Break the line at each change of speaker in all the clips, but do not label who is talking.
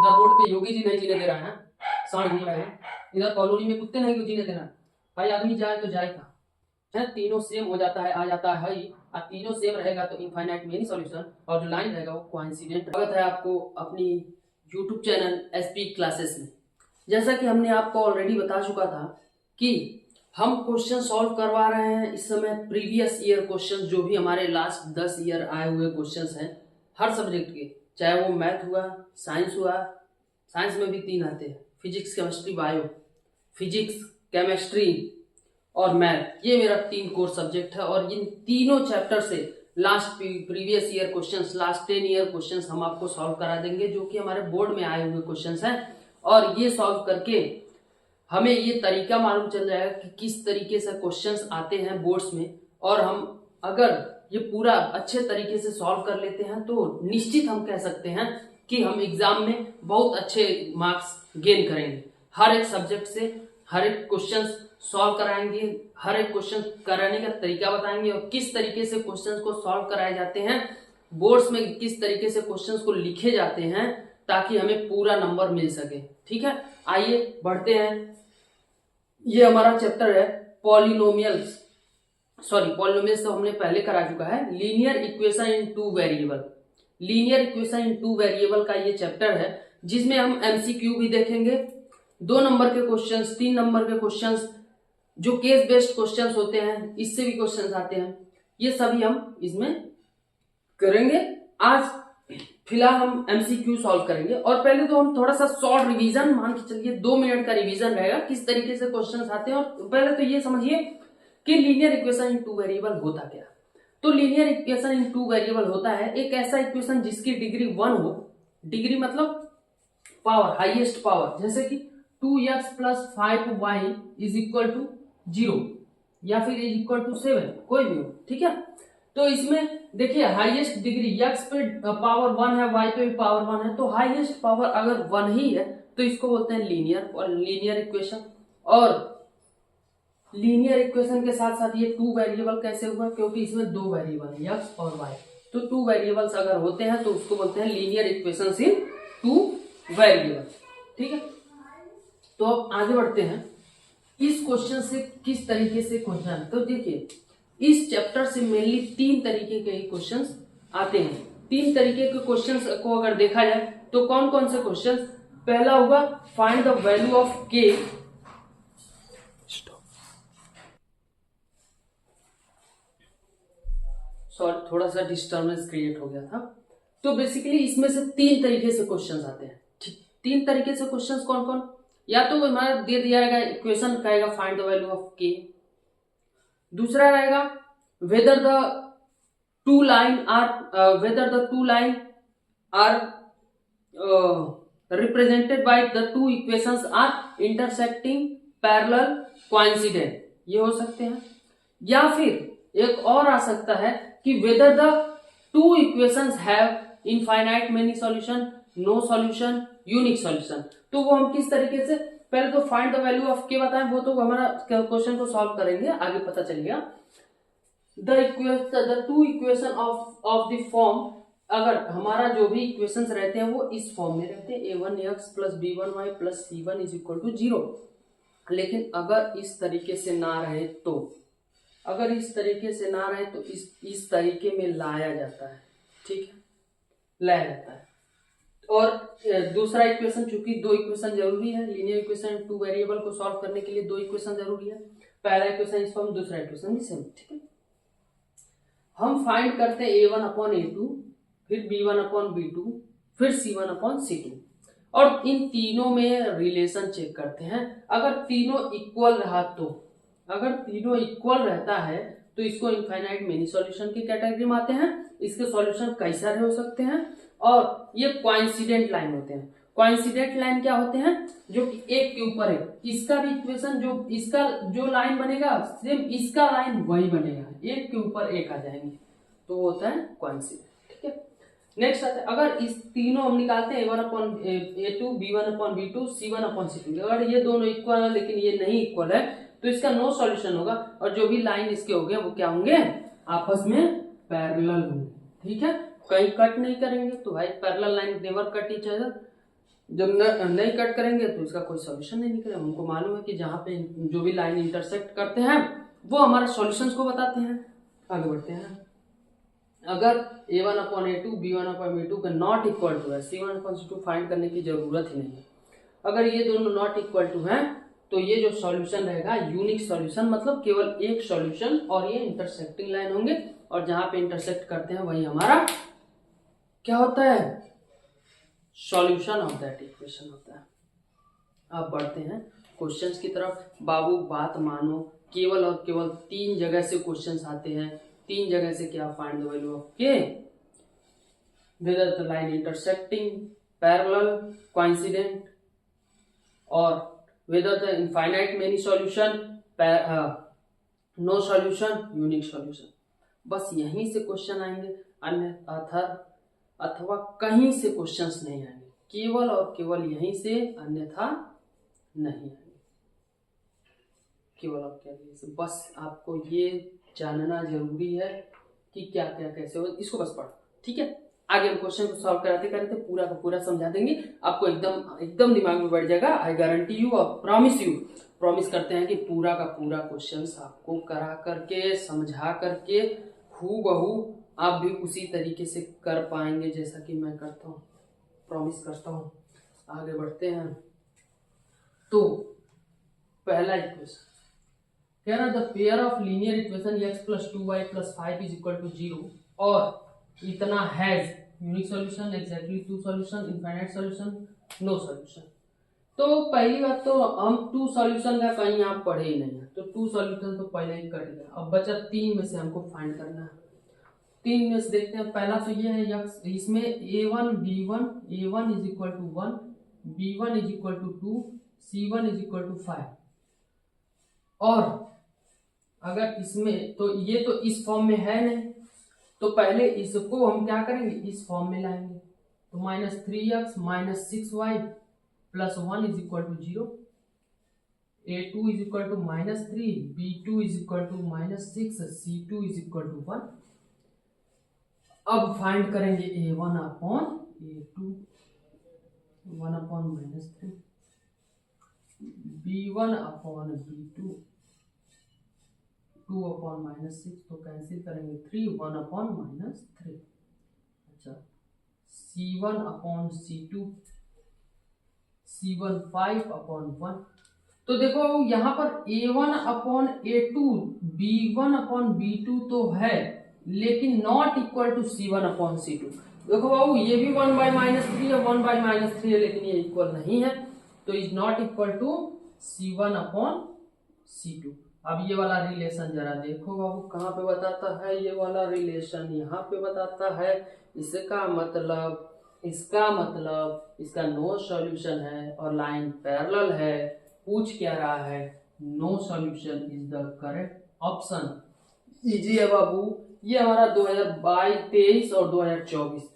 इधर रोड पे योगी जी नहीं जीने दे रहा है, सांड घूम रहे हैं, इधर कॉलोनी में कुत्ते नहीं जीने दे रहा है। भाई आदमी जाए तो जाए कहाँ है, तीनों सेम हो जाता है, आ जाता है ही, और तीनों सेम रहेगा तो इनफाइनाइट मेनी सॉल्यूशन, और जो लाइन रहेगा वो कोइंसिडेंट। स्वागत है आपको अपनी यूट्यूब चैनल एसपी क्लासेस में। जैसा कि हमने आपको ऑलरेडी बता चुका था कि हम क्वेश्चन सॉल्व करवा रहे हैं इस समय प्रीवियस ईयर क्वेश्चन, जो भी हमारे लास्ट 10 ईयर आए हुए क्वेश्चंस हैं हर सब्जेक्ट के, चाहे वो मैथ हुआ, साइंस हुआ, साइंस में भी 3 आते हैं, physics chemistry bio, physics chemistry और मैथ, ये मेरा 3 कोर सब्जेक्ट है। और इन तीनों चैप्टर से last previous year questions, last 10 year questions हम आपको सॉल्व करा देंगे, जो कि हमारे बोर्ड में आए हुए क्वेश्चंस हैं। और ये सॉल्व करके हमें ये तरीका मालूम चल जाएगा कि किस तरीके से क्वेश्चंस आते हैं बोर्ड्स में, और हम अगर ये पूरा अच्छे तरीके से सॉल्व कर लेते हैं तो निश्चित हम कह सकते हैं कि हम एग्जाम में बहुत अच्छे मार्क्स गेन करेंगे। हर एक सब्जेक्ट से हर एक क्वेश्चन सॉल्व कराएंगे, हर एक क्वेश्चन कराने का तरीका बताएंगे, और किस तरीके से क्वेश्चंस को सॉल्व कराए जाते हैं बोर्ड्स में, किस तरीके से क्वेश्चंस को लिखे जाते हैं ताकि हमें पूरा नंबर मिल सके। ठीक है, आइए बढ़ते हैं। ये हमारा चैप्टर है पॉलिनोमियल्स, पॉलिनोमियल्स तो हमने पहले करा चुका है। Linear equation in 2 variable, linear equation in 2 variable का ये चैप्टर है, जिसमें हम एमसीक्यू भी देखेंगे, 2 नंबर के क्वेश्चंस, 3 नंबर के क्वेश्चंस, जो केस बेस्ड क्वेश्चंस होते हैं, इससे भी क्वेश्चंस आते हैं, ये सभी हम इसमें करेंगे। आज फिलहाल हम एमसीक्यू सॉल्व करेंगे, और पहले तो हम थोड़ा सा शॉर्ट रिवीजन, मान के चलिए 2 मिनट का रिवीजन रहेगा, किस तरीके से क्वेश्चंस आते हैं। और पहले तो ये समझिए कि लीनियर इक्वेशन इन 2 वेरिएबल होता क्या। तो लीनियर इक्वेशन इन 2 वेरिएबल होता है एक ऐसा इक्वेशन जिसकी डिग्री 1 हो, डिग्री मतलब पावर, हाईएस्ट पावर, जैसे कि 2x + 5y = 0 या फिर =7, कोई भी हो। ठीक है, तो इसमें देखिए हाईएस्ट डिग्री x पे पावर 1 है, y पे भी पावर 1 है, तो हाईएस्ट पावर अगर 1 ही है तो इसको बोलते हैं लीनियर, और लीनियर इक्वेशन। और लीनियर इक्वेशन के साथ साथ ये 2 वेरिएबल कैसे हुआ, क्योंकि इसमें 2 वेरिएबल है x और y, तो 2 वेरिएबल्स अगर होते हैं तो उसको बोलते हैं लीनियर इक्वेशन इन 2 वेरिएबल। ठीक है, तो अब आगे बढ़ते हैं। इस क्वेश्चन से किस तरीके से क्वेश्चन, तो देखिए इस चैप्टर से मेनली 3 तरीके के क्वेश्चंस आते हैं। 3 तरीके के क्वेश्चंस को अगर देखा जाए तो कौन कौन से क्वेश्चंस, पहला होगा find the value of k, sorry थोड़ा सा डिस्टर्बेंस क्रिएट हो गया था। तो बेसिकली इसमें से 3 तरीके से क्वेश्चंस आते हैं। ठीक, 3 तरीके से क्वेश्चंस कौन कौन, या तो हमारा दे दिया रहेगा इक्वेशन कहेगा find the value of k, दूसरा रहेगा whether the two line are represented by the 2 equations are intersecting, parallel, coincident, ये हो सकते हैं। या फिर एक और आ सकता है कि whether the 2 equations have infinite many solution, no solution, unique solution। तो वो हम किस तरीके से, पहले तो फाइंड द वैल्यू ऑफ के बताएं, वो तो हमारा क्वेश्चन को सॉल्व करेंगे, आगे पता चलेगा। The 2 equation of the form, अगर हमारा जो भी इक्वेशंस रहते हैं वो इस फॉर्म में रहते हैं, a1x + b1y + c1 = 0। लेकिन अगर इस तरीके से ना रहे तो, अगर इस तरीके से ना रहे तो इस तरीके में लाया जाता है। ठीक है, लाया जाता है। और दूसरा इक्वेशन, चूंकि 2 इक्वेशन जरूरी है, लीनियर इक्वेशन 2 वेरिएबल को सॉल्व करने के लिए 2 इक्वेशन जरूरी है। पहला इक्वेशन इस फॉर्म, दूसरा इक्वेशन भी सेम। ठीक है, हम फाइंड करते हैं a1/a2, फिर b1/b2, फिर c1/c2, और इन तीनों में रिलेशन चेक करते हैं। अगर तीनों इक्वल रहा तो, अगर तीनों इक्वल रहता है तो इसको इनफाइनाइट मेनी सॉल्यूशन की कैटेगरी में आते हैं। इसके सॉल्यूशन कई सारे हो सकते हैं, और ये कोइंसिडेंट लाइन होते हैं। कोइंसिडेंट लाइन क्या होते हैं, जो कि एक के ऊपर है, इसका भी इक्वेशन, जो इसका जो लाइन बनेगा सेम इसका लाइन वही बनेगा, एक के ऊपर एक आ जाएंगे, तो वो होता है कोइंसिडेंट। ठीक है, नेक्स्ट आता है, अगर इस तीनों हम निकालते हैं a1/a2, b1/b2, c1/c2, अगर ये दोनों इक्वल है लेकिन ये नहीं इक्वल है तो इसका नो सॉल्यूशन होगा, और जो भी लाइन इसके हो गए वो क्या होंगे, आपस में पैरेलल होंगे। ठीक है, कहीं कट नहीं करेंगे, तो भाई parallel line never cut each other. जब नहीं कट करेंगे तो इसका कोई सॉल्यूशन नहीं निकलेगा। हमको मालूम है कि जहाँ पे जो भी लाइन इंटरसेक्ट करते हैं वो हमारे सॉल्यूशंस को बताते हैं। आगे बढ़ते हैं। अगर a1 upon a2 b1 upon b2 का नॉट इक्वल टू है, c1 अपॉन c2 फाइंड करने की जरूरत ही नहीं है। अगर ये दोनों नॉट इक्वल टू हैं तो ये जो सॉल्यूशन रहेगा यूनिक सॉल्यूशन, मतलब केवल एक सॉल्यूशन, और ये इंटरसेक्टिंग लाइन होंगे, और जहां पे इंटरसेक्ट करते हैं वही हमारा क्या होता है, सॉल्यूशन ऑफ दैट इक्वेशन होता है। अब बढ़ते हैं क्वेश्चंस की तरफ। बाबू बात मानो, केवल और केवल 3 जगह से क्वेश्चंस आते हैं। 3 जगह से क्या, फाइंड द वैल्यू ऑफ के, whether the line intersecting, parallel, coincident, और whether the infinite many solution, no solution, unique solution। बस यहीं से क्वेश्चन आएंगे, अन्य अथवा कहीं से क्वेश्चंस नहीं आएंगे, केवल और केवल यहीं से, अन्यथा नहीं आएंगे, केवल और केवल यहीं से। बस आपको ये जानना जरूरी है कि क्या क्या कैसे हो, इसको बस पढ़ो, ठीक है। आगे हम क्वेश्चन को सॉल्व कराते कराते पूरा का पूरा समझा देंगे, आपको एकदम दिमाग में बैठ जाएगा। आई गारंटी यू और प्रॉमिस करते हैं कि पूरा का पूरा क्वेश्चन आपको करा करके, समझा करके, हूबहू आप भी उसी तरीके से कर पाएंगे जैसा कि मैं करता हूँ, प्रॉमिस करता हूँ। आगे बढ़ते हैं। तो पहला इक्वेशन कह रहा the pair of linear equation x + 2y + 5 = 0 और इतना has unique solution, exactly 2 solution, infinite solution, no solution. तो पहली बात तो हम 2 सॉल्यूशन का कहीं आप पढ़े ही नहीं है, तो 2 सॉल्यूशन तो पहले ही कट गया। अब बचा 3 में से हमको फाइंड करना है। 3 में से देखते हैं। पहला तो ये है x, इसमें a1 b1, a1 = 1, b1 = 2, c1 = 5। और अगर इसमें, तो ये तो इस फॉर्म में है नहीं, तो पहले इसको हम क्या करेंगे, इस फॉर्म में लाएंगे। तो -3x - 6y + 1 = 0, a2 = -3, b2 = -6, c2 = 1। अब फाइंड करेंगे a1 upon a2, 1 upon -3, b1 upon b2, 2 upon -6, तो कैंसिल करेंगे 3, 1 अपॉन -3। अच्छा, c1 upon c2, c1 5 upon 1। तो देखो यहाँ पर a1 upon a2, b1 upon b2 तो है, लेकिन not equal to c1 upon c2। देखो बाबू ये भी 1/-3 है, 1/-3 है, लेकिन ये इक्वल नहीं है, तो is not equal to c1 upon c2। अब ये वाला रिलेशन जरा देखो बाबू, कहाँ पे बताता है ये वाला रिलेशन, यहाँ पे बताता है। इसका मतलब इसका नो सॉल्यूशन है और लाइन पैरेलल है। पूछ क्या रहा है, no solution is the correct option. लीजिए बाबू, ये हमारा 2022 और 2024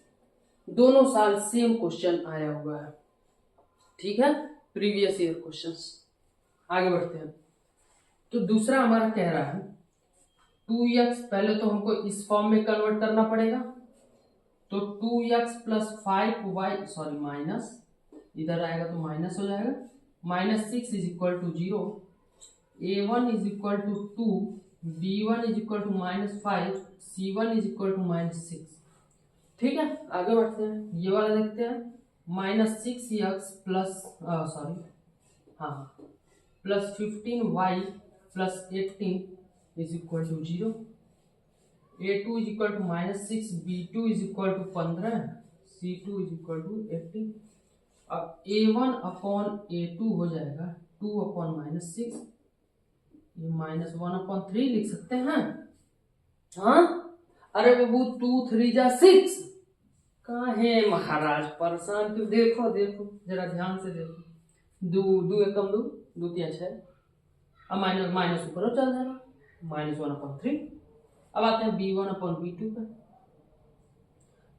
दोनों साल सेम क्वेश्चन आया हुआ है, ठीक है, प्रीवियस ईयर क्वेश्चंस। आगे बढ़ते हैं। तो दूसरा हमारा कह रहा है 2x, पहले तो हमको इस फॉर्म में कन्वर्ट करना पड़ेगा, तो 2x + 5y, सॉरी माइनस, इधर आएगा तो माइनस हो जाएगा, -6 = 0, a1 = 2, b1 = -5, c1 = -6। ठीक है, आगे बढ़ते हैं। ये वाला देखते हैं, -6x plus 15y + 18 = 0, a2 = -6, b2 = 15, c2 = 18। अब a1 अपॉन a2 हो जाएगा 2 अपॉन -6, ये -1/3 लिख सकते हैं। हाँ, अरे बाबू 2 3 जा 6, कहाँ है महाराज परेशान क्यों, देखो जरा ध्यान से देखो, 2 एकम 2, 2 3 6, अब माइनस ऊपर चल जाएगा, -1/3। अब आते हैं b1 अपॉन b2 पे।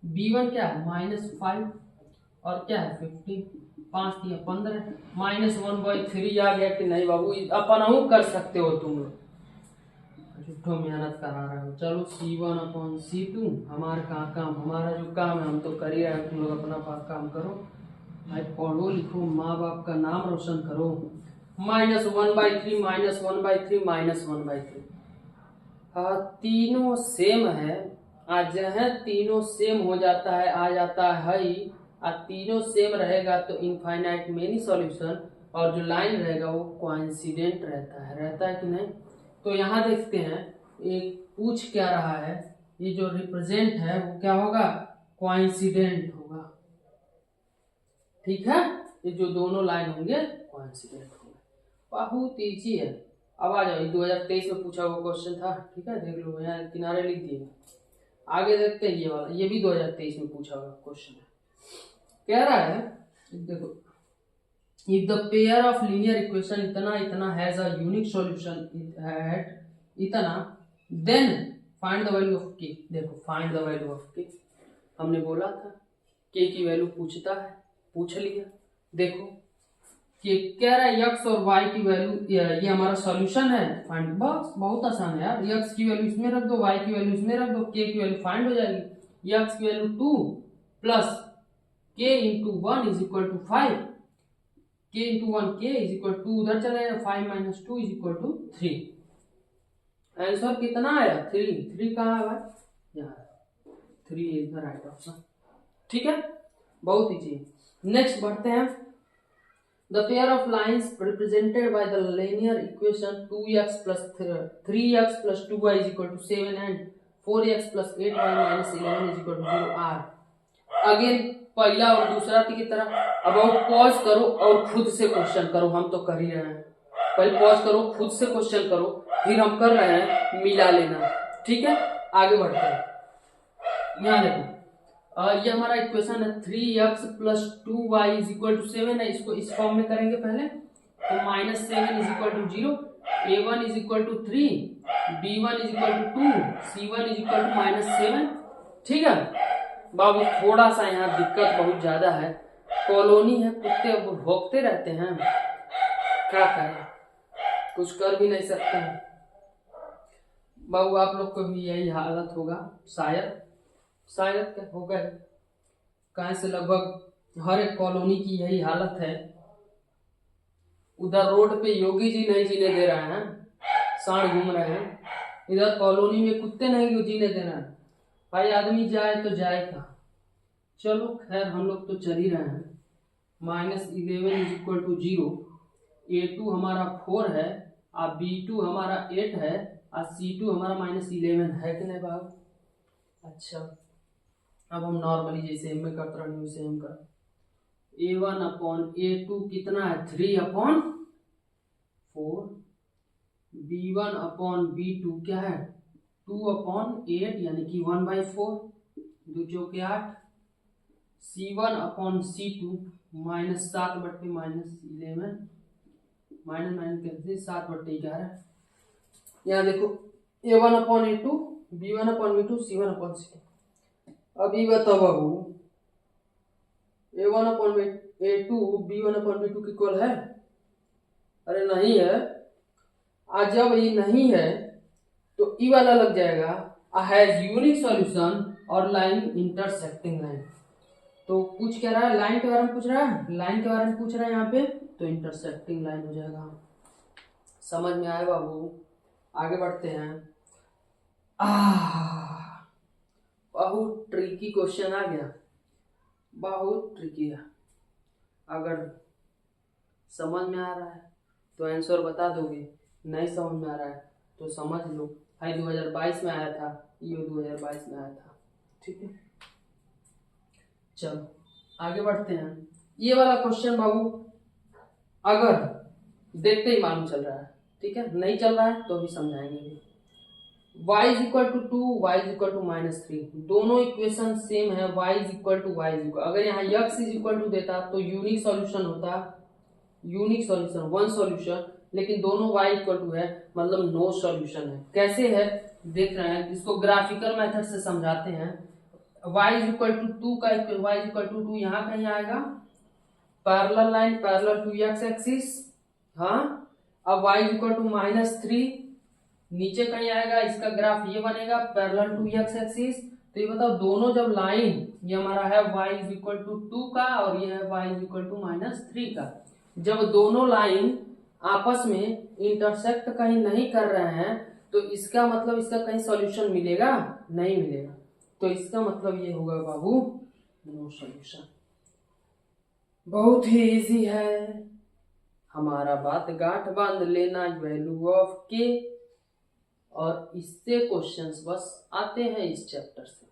b1 क्या है, -5 और क्या है 15, 5 3 15, -1/3 आ गया कि नहीं बाबू, अपन कर सकते हो तुम लोग, झूठो मेहनत करा रहे हो। चलो c1 अपॉन c2, हमारा कहाँ काम, हमारा जो काम है हम तो कर ही रहे हैं, तुम लोग अपना काम करो। भाई पढ़ो लिखो, माँ बाप का नाम रोशन करो। -1/3 -1/3 -1/3, तीनों सेम है। आज है तीनों सेम हो जाता है, आ जाता है तीनों सेम रहेगा तो इनफाइनाइट मेनी सॉल्यूशन, और जो लाइन रहेगा वो कोइंसिडेंट रहता है कि नहीं। तो यहाँ देखते हैं एक पूछ क्या रहा है, ये जो रिप्रेजेंट है वो क्या होगा, कोइंसिडेंट होगा। ठीक है, ये जो दोनों लाइन होंगे कोइंसिडेंट होंगे। बहुत इजी है। अब आ जाओ, 2023 में पूछा हुआ क्वेश्चन था। ठीक है, देख लो, यहाँ किनारे लिख दिए। आगे देखते हैं ये वाला, ये भी 2023 में पूछा हुआ क्वेश्चन है। कह रहा है देखो, if the pair of linear equation इतना has a unique solution at इतना, then find the value of k। देखो find the value of k, हमने बोला था k की वैल्यू पूछता है, पूछ लिया। देखो कि कह रहा है x और y की वैल्यू, ये हमारा सॉल्यूशन है, फाइंड। बस बहुत आसान है यार, x की वैल्यू इसमें रख दो, y की वैल्यू इसमें रख दो, k की वैल्यू फाइंड हो जाएगी। x की value 2 plus k into 1 is equal to 5, k into 1 k is equal to, उधर चला जाएगा 5 minus 2 is equal to 3। Answer कितना आया, 3 कहाँ है भाई, यहाँ 3 इज द राइट ऑप्शन। ठीक है, बहुत इजी है। नेक्स्ट बढ़ते हैं। The pair of lines represented by the linear equation 2x plus 3x plus 2y is equal to 7 and 4x plus 8y minus 11 is equal to 0 are। Again पहला और दूसरा की तरह। अब आप पॉज करो और खुद से क्वेश्चन करो, हम तो कर ही रहे हैं। पहले पॉज करो, खुद से क्वेश्चन करो, फिर हम कर रहे हैं मिला लेना। ठीक है, आगे बढ़ते हैं। यहाँ देखो, ये हमारा इक्वेशन है 3x plus 2y is equal to 7 है। इसको इस फॉर्म में करेंगे पहले, तो -7 is equal to 0, a1 is equal to 3, b1 is equal to 2, c1 is equal to -7। ठीक है बाबू, थोड़ा सा यहाँ दिक्कत बहुत ज्यादा है, कॉलोनी है, कुत्ते भौंकते रहते हैं, क्या करें, कुछ कर भी नहीं सकते हैं। बाबू आप लोग को भी यही हालत होगा शायद क्या होगा, कहाँ से लगभग हर एक कॉलोनी की यही हालत है। उधर रोड पे योगी जी नहीं जीने दे रहे हैं, सांड घूम रहे हैं, इधर कॉलोनी में कुत्ते नहीं जीने दे रहे हैं। भाई आदमी जाए तो जाए कहाँ। चलो खैर, हम लोग तो चल ही रहे हैं। -11 इज इक्वल टू 0, a2 हमारा 4 है, और b2 हमारा 8 है, और c2 हमारा -11 है कि नहीं बाबू। अच्छा, अब हम नॉर्मली जैसे एम में करते रहे वैसे हम कर, a1 अपॉन a2 कितना है, 3 अपॉन 4, b1 अपॉन b2 क्या है, 2 अपॉन 8 यानी कि 1/4, 2 चौके 8, c1 अपॉन c2 -7/-11, -7/11। यहाँ देखो a1 upon a2, b1 upon b2, c1 upon c2। अभी बताओ बाबू, a1 upon a2 b1 upon b2 की इक्वल है? अरे नहीं है। आज जब ये नहीं है तो ई वाला लग जाएगा, हैज यूनिक सॉल्यूशन और लाइन इंटरसेक्टिंग लाइन। तो पूछ क्या रहा है, लाइन के बारे में पूछ रहा है, लाइन के बारे में पूछ रहा है यहाँ पे, तो इंटरसेक्टिंग लाइन हो जाएगा। समझ में आया बाबू, आगे बढ़ते हैं। बहुत ट्रिकी क्वेश्चन आ गया, बहुत ट्रिकी है। अगर समझ में आ रहा है तो आंसर बता दोगे, नहीं समझ में आ रहा है तो समझ लो भाई 2022 में आया था, ये 2022 में आया था। ठीक है, चलो आगे बढ़ते हैं। ये वाला क्वेश्चन बाबू अगर देखते ही मालूम चल रहा है, ठीक है, नहीं चल रहा है तो भी समझाएंगे। y is equal to 2, y is equal to -3, दोनों इक्वेशन सेम है, y is equal to y is equal, अगर यहाँ x इज इक्वल टू देता तो यूनिक सॉल्यूशन होता, यूनिक सॉल्यूशन वन सॉल्यूशन, लेकिन दोनों y इक्वल टू है, मतलब नो सॉल्यूशन है। कैसे है देख रहे हैं, इसको ग्राफिकल मेथड से समझाते हैं। y इज इक्वल टू 2 का y इज इक्वल टू 2 यहाँ कहीं आएगा, parallel line parallel to x axis, हाँ। अब y इज इक्वल टू -3 नीचे कहीं आएगा, इसका ग्राफ ये बनेगा पैरेलल टू x एक्सिस, तो ये बताओ दोनों जब लाइन, ये हमारा है y इज इक्वल टू 2 का और ये है y इज इक्वल टू -3 का, जब दोनों लाइन आपस में इंटरसेक्ट कहीं नहीं कर रहे हैं तो इसका मतलब इसका कहीं सॉल्यूशन मिलेगा? नहीं मिलेगा। तो इसका मतलब ये होगा बाबू नो सॉल्यूशन। बहुत ही इजी है, हमारा बात गांठ बांध लेना, वैल्यू ऑफ के, और इससे क्वेश्चंस बस आते हैं इस चैप्टर से।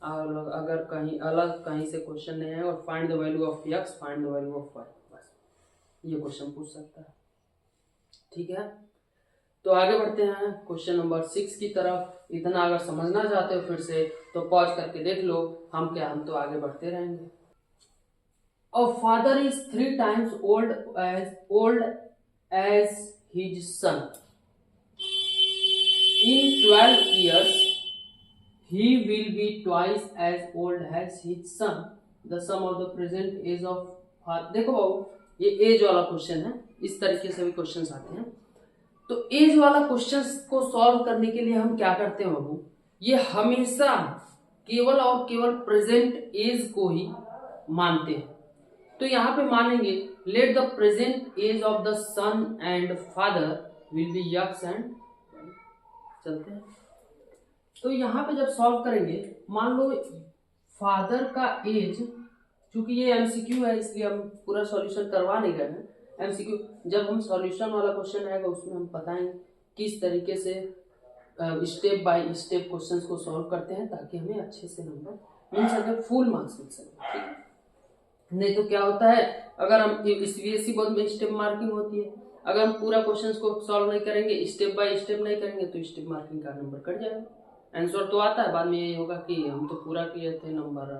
और अगर कहीं अलग कहीं से क्वेश्चन नहीं है, और find the value of x, find the value of y, बस ये क्वेश्चन पूछ सकता है। ठीक है, तो आगे बढ़ते हैं क्वेश्चन नंबर 6 की तरफ। इतना अगर समझना चाहते हो फिर से तो पॉज करके देख लो, हम तो आगे बढ़ते रहेंगे। A father is 3 times old as his son. In 12 years, he will be twice as old as his son. The sum of the present age of father. देखो बाबू, ये एज वाला क्वेश्चन है, इस तरीके से भी क्वेश्चंस आते हैं। तो एज वाला क्वेश्चंस को सॉल्व करने के लिए हम क्या करते हैं बाबू, ये हमेशा केवल और केवल प्रेजेंट एज को ही मानते हैं। तो यहाँ पे मानेंगे let the present age of the son and father will be x and, चलते हैं। तो यहाँ पे जब सॉल्व करेंगे, मान लो फादर का एज, चूंकि ये एमसीक्यू है इसलिए हम पूरा सॉल्यूशन करवा नहीं गए हैं। एमसीक्यू जब हम सॉल्यूशन वाला क्वेश्चन आएगा उसमें हम बताएंगे किस तरीके से स्टेप बाय स्टेप क्वेश्चंस को सॉल्व करते हैं, ताकि हमें अच्छे से नंबर मिल सके, फुल मार्क्स मिल सके। ठीक है, नहीं तो क्या होता है, अगर हम सीबीएसई बोर्ड में स्टेप मार्किंग होती है, अगर हम पूरा क्वेश्चंस को सॉल्व नहीं करेंगे, स्टेप बाय स्टेप नहीं करेंगे, तो स्टेप मार्किंग का नंबर कट जाएगा। आंसर तो आता है, बाद में ये होगा कि हम तो पूरा किए थे, नंबर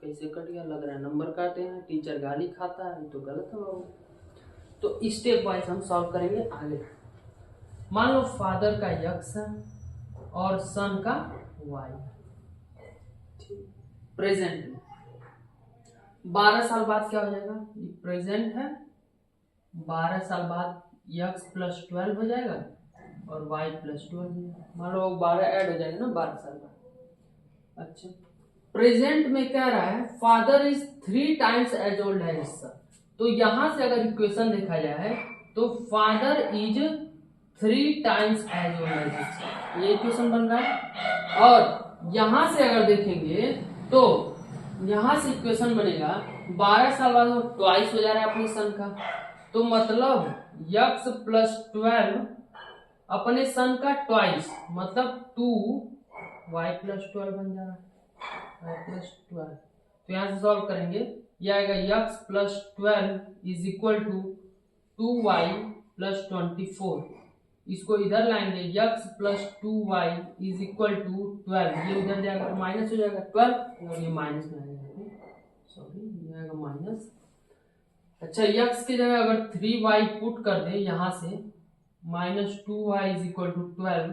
कैसे कट गया, लग रहा है नंबर काटे हैं, टीचर गाली खाता है, तो गलत है बाबू। तो स्टेप वाइज हम सॉल्व करेंगे आगे। मान लो फादर का यक्स है और सन का वाई, प्रेजेंट में 12 साल बाद क्या हो जाएगा, ये प्रेजेंट है, 12 साल बाद यक्स प्लस 12 हो जाएगा और वाई प्लस 12 हो जाएगा। मान लो 12 ऐड हो जाएगा ना 12 साल बाद। अच्छा, प्रेजेंट में कह रहा है father is 3 times as old as son. तो यहां से अगर इक्वेशन देखा जाए तो father is 3 times as old as son, ये इक्वेशन बन रहा है। और यहां से अगर देखेंगे तो यहां से इक्वेशन बनेगा 12 साल बाद वो ट्वाइस हो जा रहा है अपने सन का, तो मतलब यक्स प्लस 12 अपने सन का ट्वाइस, मतलब 2 वाई प्लस 12 बन जा रहा है, वाई प्लस 12। तो यहां से सॉल्व करेंगे, यह आएगा x plus 12 is equal to 2y plus 24। इसको इधर लाएंगे, x plus 2y is equal to 12, ये उधर जाएगा तो माइनस हो जाएगा 12, और ये माइनस में आ जाएगा, सॉरी ये आएगा माइनस। अच्छा, यक्स की जगह अगर 3y पुट कर दे यहाँ से, minus 2y is equal to 12,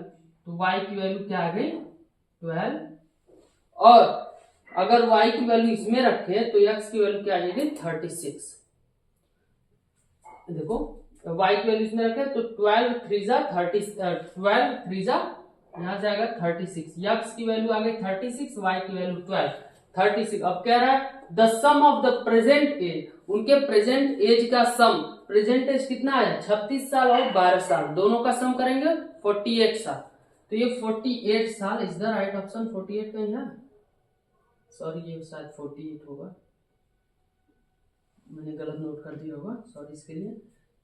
तो y की वैल्यू क्या आ गई 12, और अगर y की वैल्यू इसमें रखे तो x की वैल्यू क्या आ जाएगी 36। देखो y की वैल्यू इसमें रखे तो 12 3 जा 30, 12 3 जा यहां से आएगा 36, x की वैल्यू आ गई 36, y की वैल्यू 12 36। अब कह रहा है the sum of the present age, उनके प्रेजेंट एज का सम, प्रेजेंट एज कितना है 36 साल और 12 साल, दोनों का सम करेंगे 48 साल। तो ये 48 साल इज द राइट ऑप्शन। 48 कहीं है, सॉरी ये शायद 48 होगा, मैंने गलत नोट कर दिया होगा, सॉरी इसके लिए।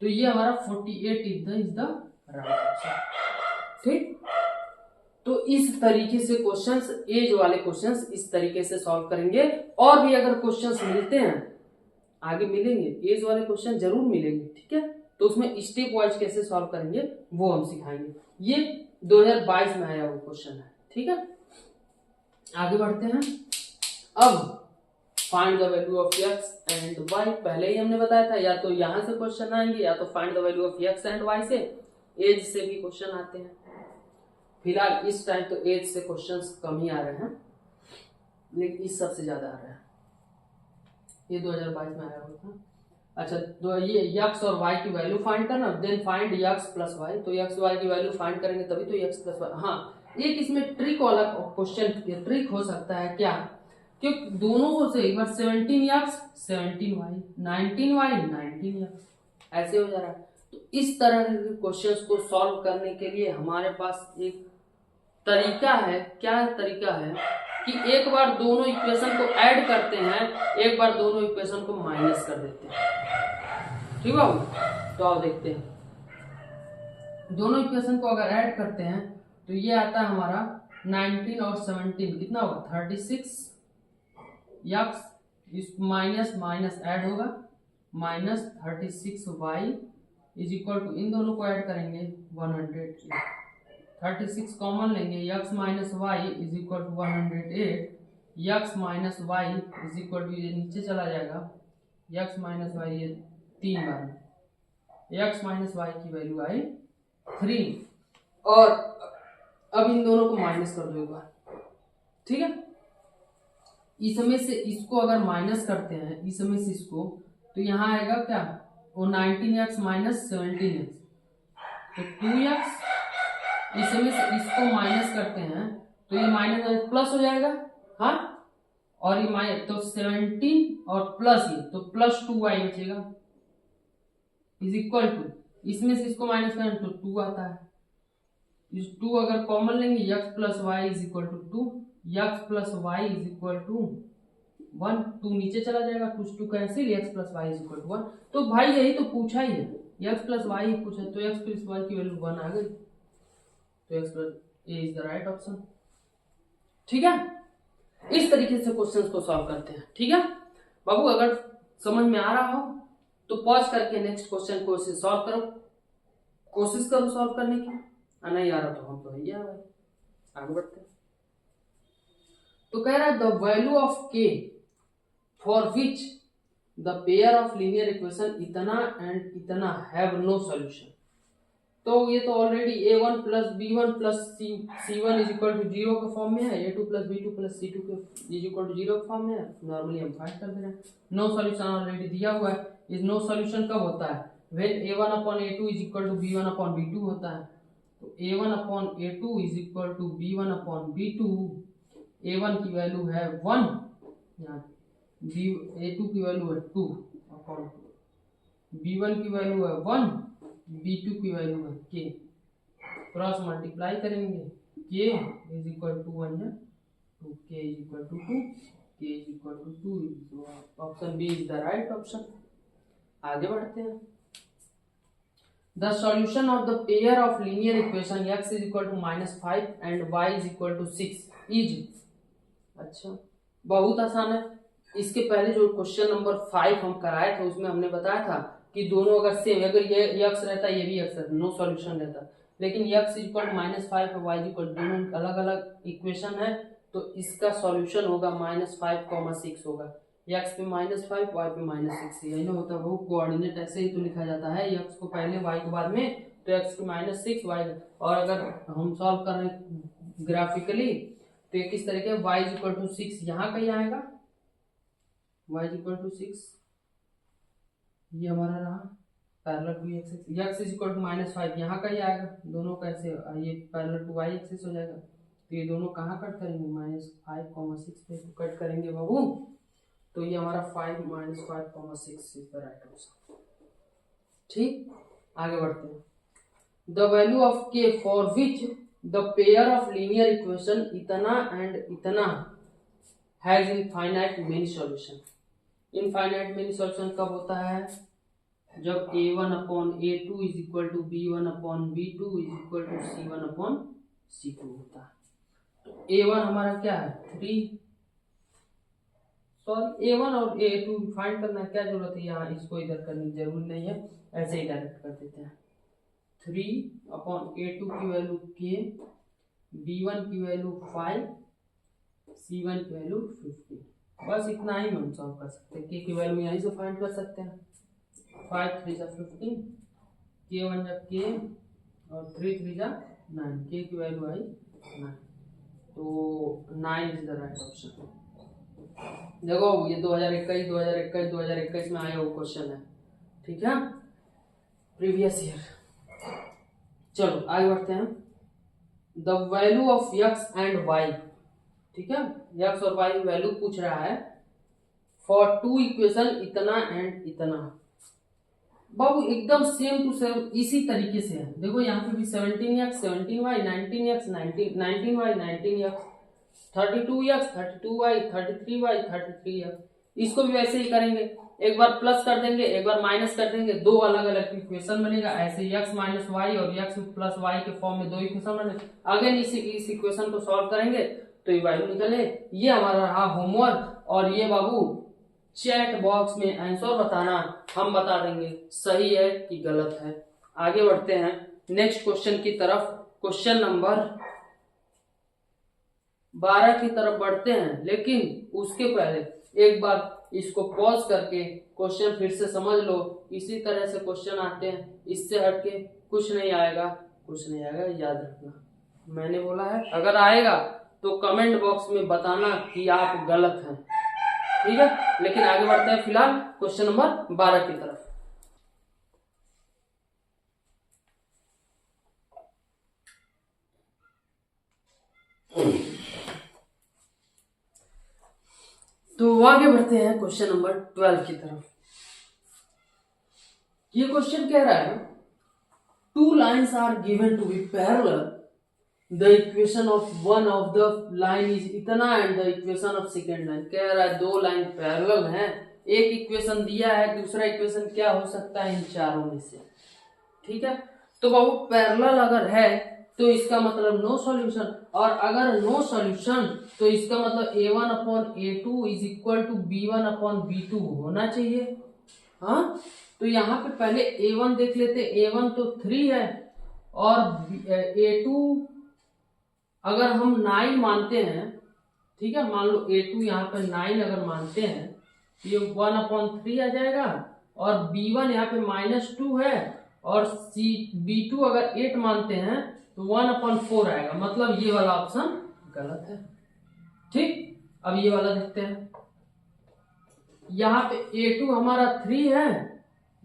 तो ये हमारा 48 इज द राइट ऑप्शन। ठीक, तो इस तरीके से क्वेश्चंस, एज वाले क्वेश्चंस इस तरीके से सॉल्व करेंगे। और भी अगर क्वेश्चंस मिलते हैं, आगे मिलेंगे एज वाले क्वेश्चन जरूर मिलेंगे, ठीक है, तो उसमें स्टेप वाइज कैसे सॉल्व करेंगे वो हम सिखाएंगे। ये 2022 में आया वो क्वेश्चन है, ठीक है। आगे बढ़ते हैं। अब find the value of x and y, पहले ही हमने बताया था, या तो यहां से क्वेश्चन आएंगे या तो find the value of x and y से, एज से भी क्वेश्चन आते हैं। फिलहाल इस टाइम तो एज से क्वेश्चंस कम ही आ रहे हैं, लेकिन इस सबसे ज्यादा आ रहा है, ये 2022 में आया हुआ था। अच्छा, तो ये x और y की वैल्यू फाइंड करना, then find x plus y, तो x y की वैल्यू फाइंड करेंगे तभी तो x प्लस y। हाँ, एक इसमें ट्रिक वाला क्वेश्चन ट्रिक हो सकता है क्या, कि दोनों को से एक बार 17x 17y 19y 19x ऐसे हो जा रहा है। तो इस तरह के क्वेश्चंस को सॉल्व करने के लिए हमारे पास एक तरीका है। क्या तरीका है कि एक बार दोनों इक्वेशन को ऐड करते हैं, एक बार दोनों इक्वेशन को माइनस कर देते हैं। ठीक है, तो आओ देखते हैं। दोनों इक्वेशन को अगर ऐड करते हैं तो ये आता है हमारा 19 और 17 कितना होगा 36 x, इस माइनस माइनस ऐड होगा minus 36y is equal to, इन दोनों को ऐड करेंगे 108, 36 कॉमन लेंगे, x minus y is equal to 108, x minus y is equal to, ये नीचे चला जाएगा, x माइनस वाई ये 3 बार, x माइनस वाई की वैल्यू आई 3। और अब इन दोनों को माइनस कर दो एक बार, ठीक है। इसमें से इसको अगर माइनस करते हैं, इसमें से इसको, तो यहाँ आएगा क्या, वो 19x माइनस 17x, तो 2x, इसमें से इसको माइनस करते हैं तो ये माइनस प्लस हो जाएगा, हाँ, और ये माइनस तो 17 और प्लस ये तो प्लस 2y बचेगा इज इक्वल टू, इसमें से इसको माइनस करें तो 2 आता है, इस 2 अगर कॉमन लेंगे x plus y is equal to 2, x plus y is equal to 1, 2 नीचे चला जाएगा, 2 cancel, x plus y is equal to 1। तो भाई यही तो पूछा ही है, x प्लस वाई पूछा, तो x प्लस वाई की वैल्यू 1 आ गई, तो x plus A is the right option. ठीक है, इस तरीके से क्वेश्चंस को सॉल्व करते हैं। ठीक है बाबू, अगर समझ में आ रहा हो तो पॉज करके नेक्स्ट क्वेश्चन को सॉल्व करो, कोशिश करो सॉल्व करने की, नहीं आ रहा तो हम तो भैया आगे बढ़ते हैं। तो कह रहा है the value of k for which the pair of linear equation इतना एंड इतना हैव नो सॉल्यूशन। तो ये तो already a1 plus b1 plus c1 is equal to 0 के फॉर्म में है, a2 plus b2 plus c2 के इज इक्वल टू 0 के फॉर्म में है, नॉर्मली हम फाइंड कर दे रहे हैं। नो सॉल्यूशन ऑलरेडी दिया हुआ है। इस नो सॉल्यूशन कब होता है, when a1 upon a2 is equal to b1 upon b2 होता है। तो a1 upon a2 is equal to b1 upon b2, a1 की वैल्यू है 1, यहाँ a2 की वैल्यू है 2 अपॉन b1 की वैल्यू है 1, b2 की वैल्यू है k, क्रॉस मल्टीप्लाई करेंगे, k इज इक्वल टू 1 है तो k is equal to 2, k is equal to 2, option B is the right option. आगे बढ़ते हैं। The solution of the pair of linear equation x is equal to -5 and y is equal to 6 is, अच्छा बहुत आसान है। इसके पहले जो क्वेश्चन नंबर 5 हम कराए थे उसमें हमने बताया था कि दोनों अगर सेम, अगर ये x रहता ये भी x रहता, नो सॉल्यूशन रहता, लेकिन x इज इक्वल टू -5 और y इज इक्वल, दोनों अलग अलग इक्वेशन है, तो इसका सॉल्यूशन होगा -5, होगा, x पे -5 y पे -6, यही ना होता है वो कोऑर्डिनेट, ऐसे ही तो लिखा जाता है, x को पहले y को बाद में, तो x को -6 y, और अगर हम सॉल्व कर रहे हैं ग्राफिकली तो ये किस तरीके y इज इक्वल टू 6 यहाँ कहीं आएगा, y इज इक्वल टू 6, ये हमारा रहा parallel to axis, x is equal to -5 यहाँ कहीं आएगा, दोनों कैसे, ये पैरेलल टू y एक्सिस हो जाएगा, तो ये दोनों कहाँ कट करेंगे, -5, 6 पे कट करेंगे बाबू, तो ये हमारा 5 -5, 6 इज द राइट आंसर। ठीक, आगे बढ़ते हैं। The value of k for which the pair of linear equation इतना एंड इतना has infinite many solution. Infinite many solution कब होता है, जब a1 upon a2 is equal to b1 upon b2 is equal to c1 upon c2 होता है। तो a1 हमारा क्या है 3, सॉरी a1 और a2 फाइंड करना, क्या जरूरत है यहाँ इसको इधर करने की जरूरत नहीं है, ऐसे ही डायरेक्ट कर देते हैं। 3 अपॉन a2 की वैल्यू k, b1 की वैल्यू 5, c1 की वैल्यू 15, बस इतना ही हम सॉल्व कर सकते हैं। k की वैल्यू यहीं से फाइंड कर सकते हैं, 5 3 जा 15, k 1 जा k और 3 3 जा 9, k की वैल्यू आई 9, तो 9 इज द राइट ऑप्शन। देखो ये 2021 में आया वो क्वेश्चन है, ठीक है, प्रीवियस ईयर। चलो आगे बढ़ते हैं। The value of x and y, ठीक है, x और y वैल्यू पूछ रहा है फॉर टू इक्वेशन इतना एंड इतना। बाबू एकदम सेम टू सेम इसी तरीके से है। देखो यहाँ पे भी 17x 17y 19x 19y 19x 32x 32y 33y 33x, इसको भी वैसे ही करेंगे, एक बार प्लस कर देंगे एक बार माइनस कर देंगे, दो अलग अलग इक्वेशन बनेगा। ऐसे x माइनस वाई और x प्लस वाई के फॉर्म में दो इक्वेशन बनेगा। अगेन इस इक्वेशन को सॉल्व करेंगे तो ये वैल्यू निकले। ये हमारा रहा होमवर्क, और ये बाबू चैट बॉक्स में आंसर बताना, हम बता देंगे सही है कि गलत है। आगे बढ़ते हैं नेक्स्ट क्वेश्चन की तरफ। क्वेश्चन नंबर 12 की तरफ बढ़ते हैं, लेकिन उसके पहले एक बार इसको पॉज करके क्वेश्चन फिर से समझ लो। इसी तरह से क्वेश्चन आते हैं, इससे हटके कुछ नहीं आएगा, कुछ नहीं आएगा, याद रखना मैंने बोला है। अगर आएगा तो कमेंट बॉक्स में बताना कि आप गलत हैं, ठीक है। लेकिन आगे बढ़ते हैं फिलहाल क्वेश्चन नंबर 12 की तरफ। तो आगे बढ़ते हैं क्वेश्चन नंबर 12 की तरफ। ये क्वेश्चन कह रहा है two lines are given to be parallel, the equation of one of the line is इतना and the equation of second line. कह रहा है दो लाइन पैरेलल हैं, एक इक्वेशन दिया है, दूसरा इक्वेशन क्या हो सकता है इन चारों में से, ठीक है। तो बाबू पैरेलल अगर है तो इसका मतलब नो सॉल्यूशन, और अगर नो सॉल्यूशन तो इसका मतलब a1 upon a2 is equal to b1 upon b2 होना चाहिए। हाँ, तो यहाँ पे पहले a1 देख लेते। a1 तो 3 है और a2 अगर हम 9 मानते हैं, ठीक है, मान लो a2 यहाँ पे 9 अगर मानते हैं, ये 1/3 आ जाएगा, और b1 यहाँ पे -2 है, और b2 अगर 8 मानते हैं तो 1/4 आएगा। मतलब ये वाला ऑप्शन गलत है, ठीक। अब ये वाला देखते हैं। यहाँ पे a2 हमारा 3 है,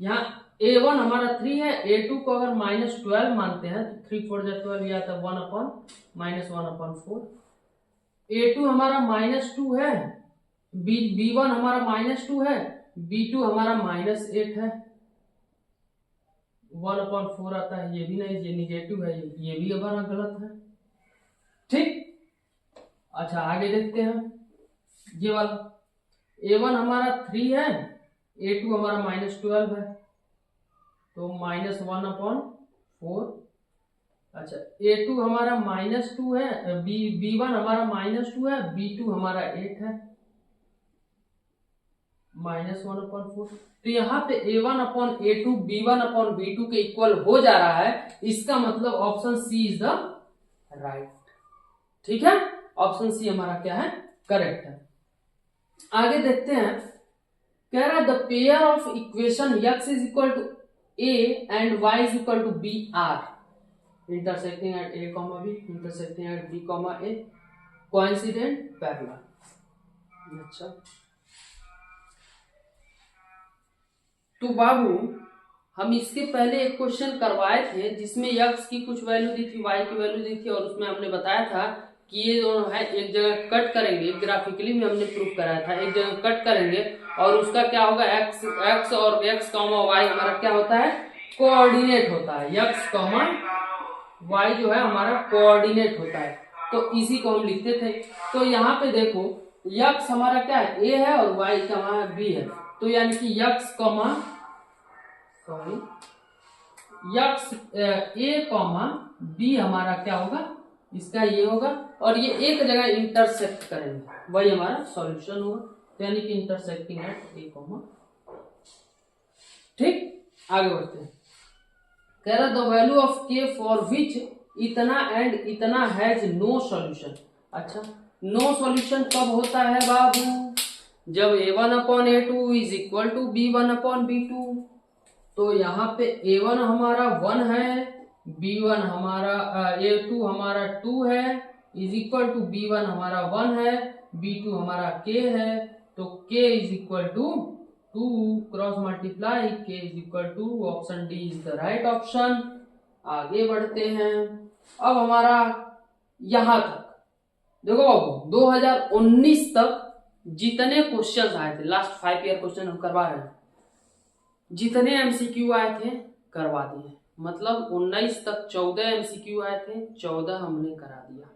यहाँ a1 हमारा 3 है, a2 को अगर -12 मानते हैं तो 3 4 12 ये आता है 1/4। a2 हमारा -2 है, b1 हमारा -2 है, b2 हमारा -8 है, 1/4 आता है। ये भी नहीं, ये निगेटिव है, ये भी हमारा गलत है, ठीक। अच्छा आगे देखते हैं ये वाला। a1 हमारा 3 है, a2 हमारा -12 है, तो -1/4। अच्छा a2 हमारा -2 है, b1 हमारा -2 है, b2 हमारा 8 है, -1/4। तो यहाँ पे a1/a2 b1/b2 के इक्वल हो जा रहा है। इसका मतलब option C is the right, ठीक है। ऑप्शन सी हमारा क्या है, करेक्ट है। आगे देखते हैं, कह रहा है the pair of equation x is equal to a and y is equal to b are intersecting at a, b intersecting at b, a coincident parallel. अच्छा तो बाबू हम इसके पहले एक क्वेश्चन करवाए थे जिसमें x की कुछ वैल्यू दी थी, y की वैल्यू दी थी, और उसमें हमने बताया था कि ये दोनों है एक जगह कट करेंगे, ग्राफिकली में हमने प्रूफ कराया था, एक जगह कट करेंगे और उसका क्या होगा x और x, y हमारा क्या होता है, कोऑर्डिनेट होता है। x, y जो है हमारा कोऑर्डिनेट होता है, तो इसी को हम लिखते थे। तो यहाँ पे देखो x हमारा क्या है, a है, और y का हमारा b है, तो यानी कि x a, b हमारा क्या होगा, इसका ये होगा, और ये एक जगह इंटरसेक्ट करेंगे, वही हमारा सॉल्यूशन होगा। तो यानी कि इंटरसेक्टिंग एट a, ठीक। आगे बढ़ते हैं, कह रहा the value of k for विच इतना एंड इतना हैज नो सॉल्यूशन। अच्छा नो सॉल्यूशन कब होता है बाबू, जब a1/a2 is equal to b1/b2। तो यहाँ पे a1 हमारा 1 है, b1 हमारा a2 हमारा 2 है, इज इक्वल टू b1 हमारा 1 है, b2 हमारा k है, तो k is equal to 2 cross multiply k is equal to, option D is the right option. आगे बढ़ते हैं। अब हमारा यहां तक देखो बाबू 2019 तक जितने क्वेश्चन आए थे, लास्ट 5 ईयर क्वेश्चन हम करवा रहे हैं, जितने एमसीक्यू आए थे करवा दिए। मतलब 19 तक 14 एमसीक्यू आए थे, 14 हमने करा दिया।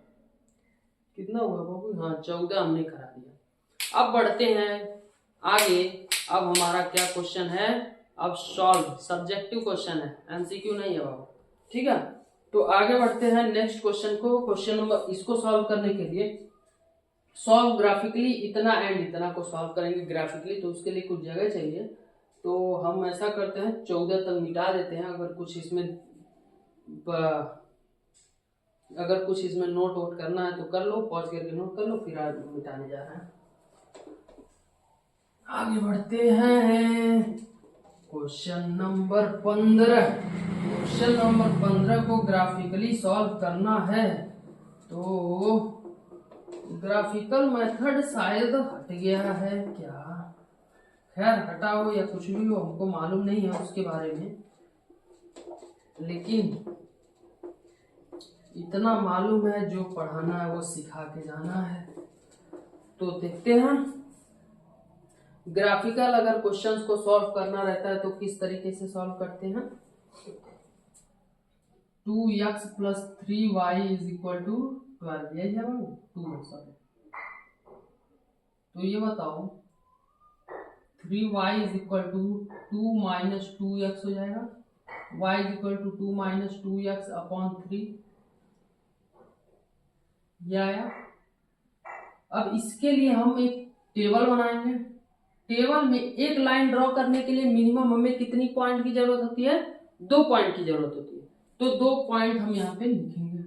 कितना हुआ बाबू? हाँ 14 हमने करा दिया। अब बढ़ते हैं आगे। अब हमारा क्या क्वेश्चन है? अब सॉल्व, सब्जेक्टिव क्वेश्चन है, एमसीक्यू नहीं है बाबू, ठीक है। तो आगे बढ़ते हैं नेक्स्ट क्वेश्चन को। क्वेश्चन नंबर, इसको सॉल्व करने के लिए सॉल्व ग्राफिकली, इतना एंड इतना को सॉल्व करेंगे ग्राफिकली, तो उसके लिए कुछ जगह चाहिए। तो हम ऐसा करते हैं 14 तक मिटा देते हैं। अगर कुछ इसमें नोट वोट करना है तो कर लो, पॉज करके नोट कर लो, फिर आज मिटाने जा रहे हैं। आगे बढ़ते हैं क्वेश्चन नंबर 15। क्वेश्चन नंबर 15 को ग्राफिकली सॉल्व करना है, तो ग्राफिकल मेथड शायद हट गया है क्या? खैर हटाओ या कुछ भी हो, हमको मालूम नहीं है उसके बारे में, लेकिन इतना मालूम है जो पढ़ाना है वो सिखा के जाना है। तो देखते हैं ग्राफिकल अगर क्वेश्चंस को सॉल्व करना रहता है तो किस तरीके से सॉल्व करते हैं। 2x + 3y = 12, यही है बाबू 2x। तो ये बताओ 3y = 2 - 2x हो जाएगा, y = 2 - 2x/3, ये आया। अब इसके लिए हम एक टेबल बनाएंगे। टेबल में एक लाइन ड्रॉ करने के लिए मिनिमम हमें कितनी पॉइंट की जरूरत होती है? 2 पॉइंट की जरूरत होती है। तो 2 पॉइंट हम यहाँ पे लिखेंगे,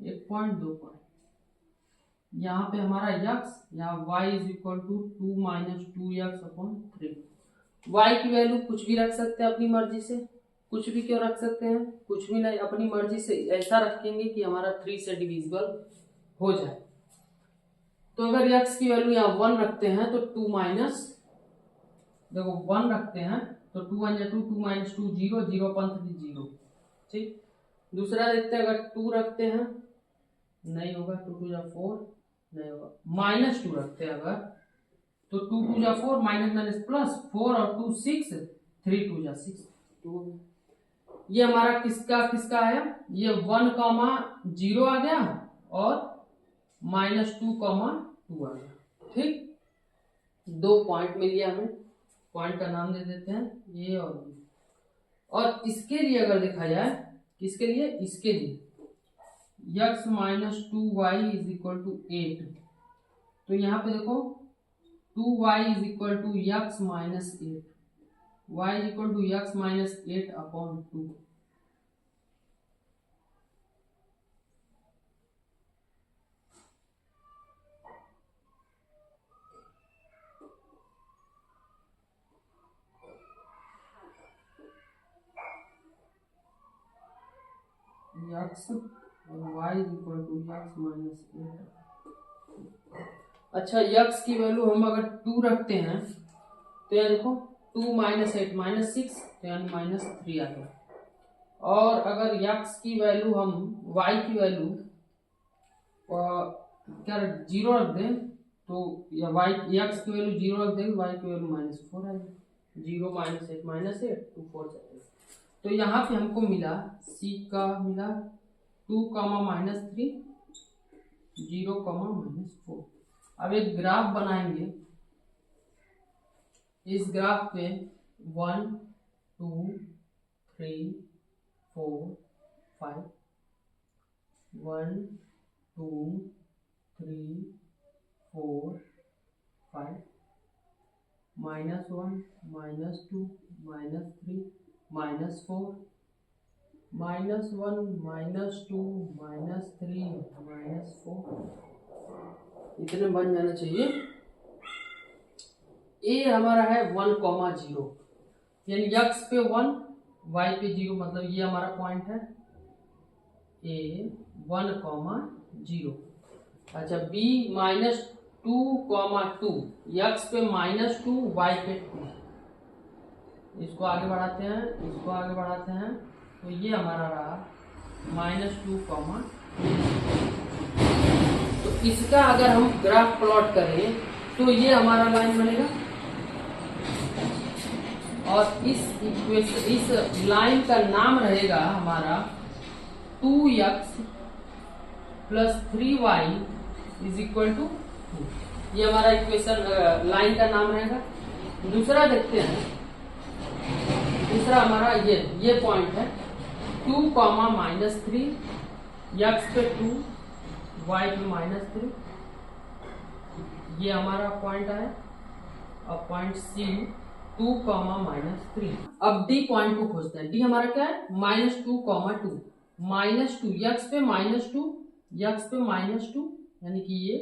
1 पॉइंट 2 पॉइंट। यहाँ पे हमारा x, यहाँ y = 2 - 2x/3। y की वैल्यू कुछ भी रख सकते हैं अपनी मर्जी से। कुछ भी क्यों रख सकते हैं? कुछ भी नहीं, अपनी मर्जी से ऐसा रखेंगे कि हमारा 3 से डिविजिबल हो जाए। तो अगर x की वैल्यू यहाँ 1 रखते हैं तो 2 माइनस, देखो 1 रखते हैं तो 2 × 2, 2 - 2 0, 0/3 0, ठीक। दूसरा देखते हैं, अगर 2 रखते हैं नहीं होगा, 2 × 2 = 4 नहीं होगा। -2 रखते हैं अगर, तो 2 × 2 = 4, -+ 4 और 2 6, 3 × 2 = 6, 2। ये हमारा किसका आया? ये 1,0 आ गया और -2,2 आ गया, ठीक। 2 पॉइंट मिल गया हमें। पॉइंट का नाम दे देते हैं ये और ये। और इसके लिए अगर देखा जाए, किसके लिए? इसके लिए x - 2y = 8। तो यहाँ पे देखो 2y = x - 8, y = x - 8/2। x और y = x - 8। अच्छा, x की वैल्यू हम अगर 2 रखते हैं तो यहाँ देखो 2 - 8 -6, तो यानी -3 आ गया। और अगर x की वैल्यू हम, y की वैल्यू क्या 0 रख दें तो, या x की वैल्यू 0 रख देंगे, y की वैल्यू -4 आ जाएगी। 0 - 8 -8 2 4 जाएगा। तो यहाँ पे हमको मिला C का मिला 2, -3, 0, -4। अब एक ग्राफ बनाएंगे। इस ग्राफ पे 1 2 3 4 5, 1 2 3 4 5, -1 -2 -3 -4, -1 -2 -3 -4, इतने बन जाना चाहिए। ए हमारा है 1,0, यानी x पे 1, y पे 0, मतलब ये हमारा पॉइंट है ए 1,0। अच्छा, b -2,2, x पे -2, y पे 2। इसको आगे बढ़ाते हैं, इसको आगे बढ़ाते हैं, तो ये हमारा रहा -2, इसका अगर हम ग्राफ प्लॉट करें तो ये हमारा लाइन बनेगा, और इस लाइन का नाम रहेगा हमारा 2x plus 3y is equal to 2। ये हमारा इक्वेशन लाइन का नाम रहेगा। दूसरा देखते हैं, दूसरा हमारा ये पॉइंट है 2, -3, x पे 2, y पे -3, ये हमारा पॉइंट है। अब पॉइंट C 2, -3। अब D पॉइंट को खोजते हैं। D हमारा क्या है, -2, -2, -2 x पे -2, x पे -2 यानी कि ये,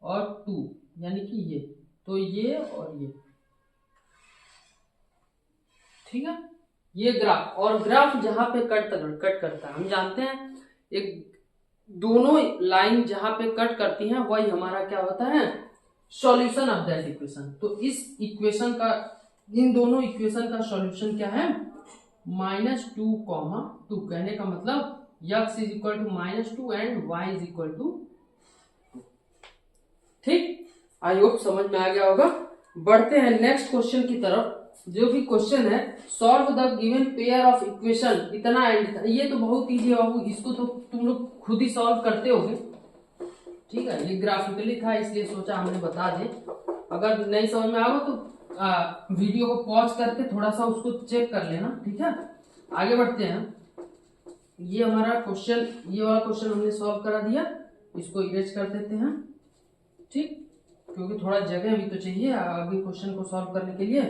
और 2 यानी कि ये, तो ये और ये, ठीक है। ये ग्राफ, और ग्राफ जहां पे कट करता है, हम जानते हैं एक दोनों लाइन जहां पे कट करती हैं वही हमारा क्या होता है, सॉल्यूशन ऑफ दैट इक्वेशन। तो इस इक्वेशन का, इन दोनों इक्वेशन का सॉल्यूशन क्या है, -2, 2। कहने का मतलब x is equal to -2 and y is equal to 2। ठीक, आई होप समझ में आ गया होगा। बढ़ते हैं नेक्स्ट क्वेश्चन की तरफ, जो भी क्वेश्चन है, solve the given pair of equation, इतना एंड। ये तो बहुत इजी है बाबू, इसको तो तुम लोग खुद ही सॉल्व करते होगे, ठीक है। ये ग्राफिकली था इसलिए सोचा हमने बता दें। अगर नहीं समझ में आएगा तो वीडियो को पॉज करके थोड़ा सा उसको चेक कर लेना, ठीक है। आगे बढ़ते हैं। ये हमारा क्वेश्चन, ये वाला क्वेश्चन हमने सॉल्व करा दिया, इसको इरेज कर देते हैं, ठीक, क्योंकि थोड़ा जगह भी तो चाहिए आगे क्वेश्चन को सॉल्व करने के लिए।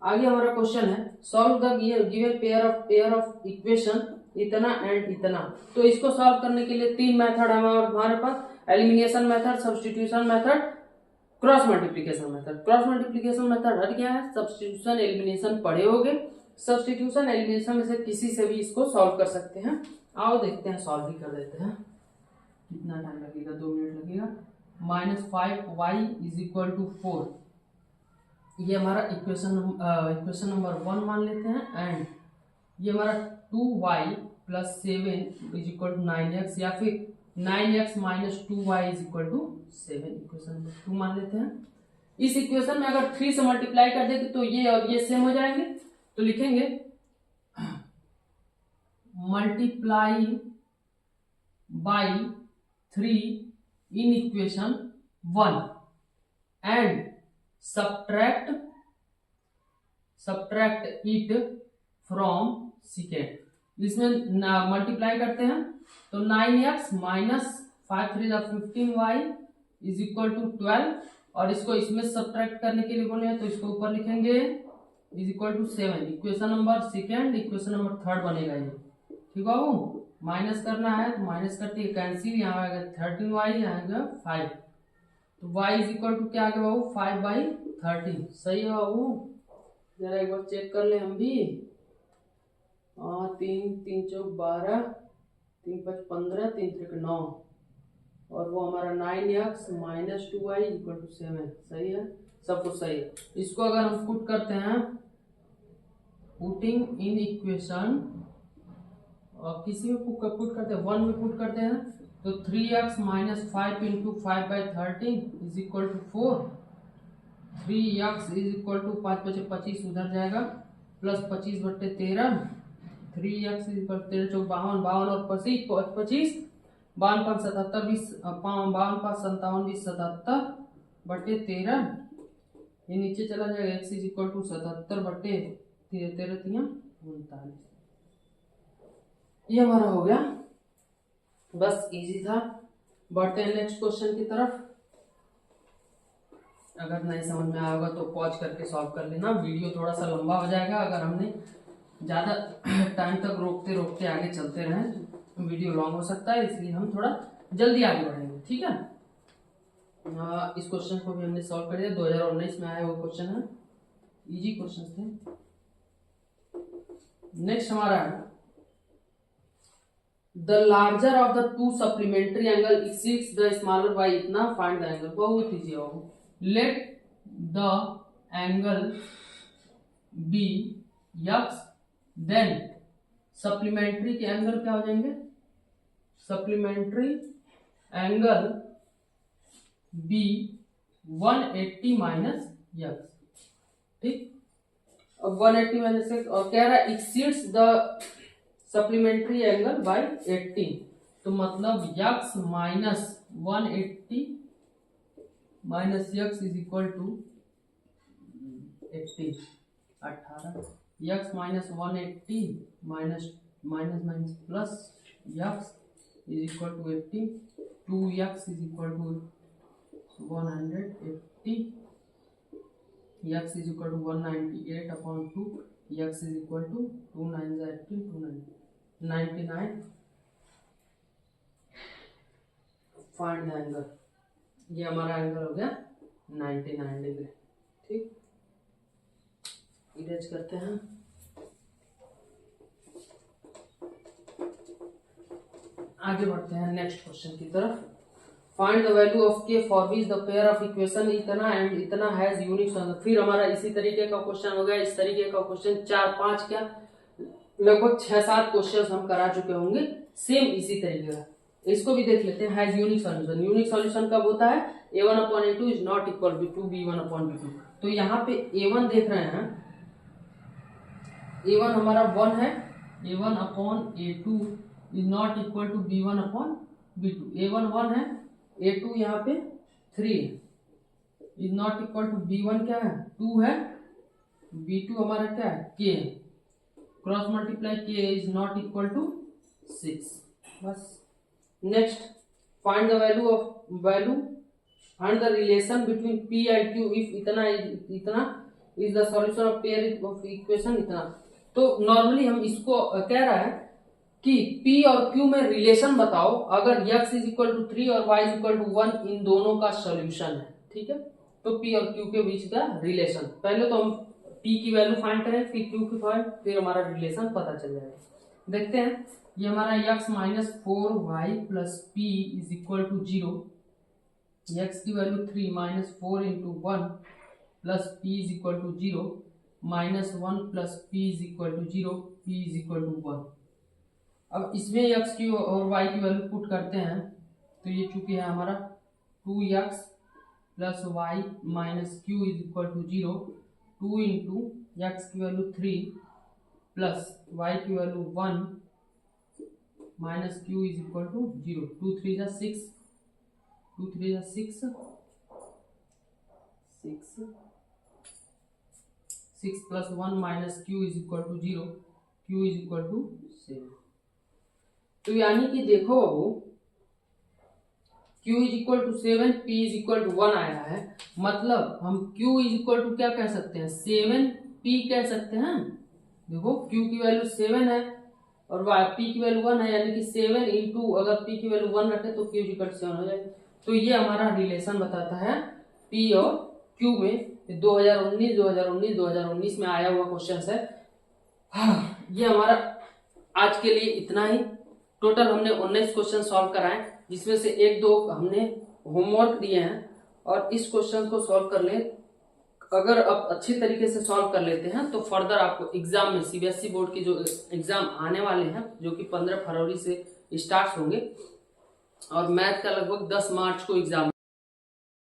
आगे हमारा क्वेश्चन है solve the given pair of equation इतना एंड इतना। तो इसको सॉल्व करने के लिए 3 मेथड हमारे पास, elimination method, substitution method, cross multiplication method. Cross multiplication method हट गया है, सब्स्टिट्यूशन एलिमिनेशन पढ़े होगे। सब्स्टिट्यूशन एलिमिनेशन में से किसी से भी इसको सॉल्व कर सकते हैं। आओ देखते हैं, सॉल्व भी कर देते हैं। कितना टाइम लगेगा, 2 मिनट लगेगा। -5y इज इक्वल टू 4, ये हमारा इक्वेशन नंबर 1 मान लेते हैं। एंड ये हमारा 2y plus 7 is equal to 9x, या फिर 9x minus 2y is equal to 7, equation number 2 मान लेते हैं। इस इक्वेशन में अगर 3 से मल्टीप्लाई कर देंगे तो ये और ये सेम हो जाएंगे, तो लिखेंगे multiply by 3 in equation 1 and subtract it from second. इसमें मल्टीप्लाई करते हैं तो 9x minus 5 3 15y is equal to 12, और इसको इसमें सब्ट्रैक्ट करने के लिए बोले तो इसको ऊपर लिखेंगे is equal to 7। Equation number second, equation number third बनेगा ये, ठीक है। वो माइनस करना है तो माइनस करते हैं, कैंसिल, यहाँ आएगा 13y, यहाँ आएगा 5, तो y इज इक्वल टू क्या आ गया बाबू, 5/13। सही है बाबू, जरा एक बार चेक कर ले हम भी। 3 3 चौक 12, 3 5 15, 3 3 9, और वो हमारा 9x minus 2y equal to 7। सही है, सब कुछ सही है। इसको अगर हम पुट करते हैं, पुटिंग इन इक्वेशन, और किसी में पुट करते हैं, 1 में पुट करते हैं, तो 3x minus 5 into 5/13 is equal to 4। 3x is equal to 5 × 25 उधर जाएगा, प्लस 25/13, 3x इज इक्वल 13 × 4 52, 52 और 25, 52 5 77 20, 52 5 57 20 77/13, ये नीचे चला जाएगा, x इज इक्वल टू 77/13 39। ये हमारा हो गया, बस इजी था। बढ़ते हैं नेक्स्ट क्वेश्चन की तरफ। अगर नहीं समझ में आएगा तो पॉज करके सॉल्व कर लेना, वीडियो थोड़ा सा लंबा हो जाएगा। अगर हमने ज़्यादा टाइम तक रोकते रोकते आगे चलते रहें तो वीडियो लॉन्ग हो सकता है, इसलिए हम थोड़ा जल्दी आगे बढ़ेंगे, ठीक है। इस क्वेश्चन को भी हमने सॉल्व कर दिया, 2019 में आया वो क्वेश्चन है, इजी क्वेश्चन थे। नेक्स्ट हमारा है the larger of the 2 supplementary angle exceeds the smaller by इतना, फाइंड द एंगल। बहुत इजी हो, let the angle be x, then supplementary के एंगल क्या हो जाएंगे, supplementary angle be 180 minus x. ठीक, अब 180 माइनस एक्स और कह रहा है exceeds the supplementary angle by 18, तो मतलब x minus 180 minus x is equal to 18 x minus 180 minus minus minus plus x is equal to 80, 2x is equal to 180, x is equal to 198 upon 2, x is equal to 2 9 18 299। Find the angle, ये हमारा angle हो गया 99 degree. ठीक, erase करते हैं। आगे बढ़ते हैं नेक्स्ट क्वेश्चन की तरफ। फाइंड द वैल्यू ऑफ के for which the pair of equation इतना एंड इतना हैज यूनिक सॉल्यूशन। फिर हमारा इसी तरीके का क्वेश्चन हो गया, इस तरीके का क्वेश्चन 4-5 क्या लगभग 6-7 क्वेश्चन हम करा चुके होंगे सेम इसी तरीके का। इसको भी देख लेते हैं। Has unique solution, unique solution कब होता है? a1 upon a2 is not equal to b1 upon b2। तो यहाँ पे a1 देख रहे हैं, a1 हमारा 1 है, a1 upon a2 is not equal to b1 upon b2। a1 1 है, a2 यहाँ पे 3 है, is not equal to b1 क्या है 2 है, b2 हमारा क्या है k है, cross multiply k is not equal to 6। बस next find the value find the relation between p and q if इतना is the solution of pair of equation इतना। तो नॉर्मली हम इसको कह रहा है कि p और q में रिलेशन बताओ अगर x इज इक्वल टू 3 और y इज इक्वल टू 1 इन दोनों का सॉल्यूशन है। ठीक है, तो p और q के बीच का रिलेशन, पहले तो हम p की वैल्यू फाइंड करें, फिर q की फाइंड, फिर हमारा रिलेशन पता चल जाएगा। देखते हैं, ये हमारा x minus 4y plus p is equal to 0, x की value 3 minus 4 into 1 plus p is equal to 0 minus 1 plus p is equal to 0, p is equal to 1। अब इसमें x की और y की वैल्यू पुट करते हैं, तो ये चूंकि है हमारा 2x plus y minus q is equal to 0, 2 into x की वैल्यू 3 प्लस y की value 1 minus q is equal to 0, 2 3 जा 6, 2 3 जा 6, 6 plus 1 minus q is equal to 0, q is equal to 7। तो यानी कि देखो अब q is equal to 7, p is equal to 1 आया है, मतलब हम q इज इक्वल टू क्या कह सकते हैं 7p कह सकते हैं। देखो q की वैल्यू 7 है और p की वैल्यू 1 है, यानी कि 7 इंटू अगर p की वैल्यू 1 रखे तो q इज इक्वल टू 7 हो जाएगा। तो ये हमारा रिलेशन बताता है p और q में। 2019 में आया हुआ क्वेश्चन है। हाँ, ये हमारा आज के लिए इतना ही। टोटल हमने 19 क्वेश्चन सॉल्व कराए, जिसमें से 1-2 हमने होमवर्क दिए हैं, और इस क्वेश्चन को सॉल्व कर ले, अगर आप अच्छी तरीके से सॉल्व कर लेते हैं तो फर्दर आपको एग्जाम में सीबीएसई बोर्ड की जो एग्जाम आने वाले हैं, जो कि 15 फरवरी से स्टार्ट होंगे, और मैथ का लगभग 10 मार्च को एग्जाम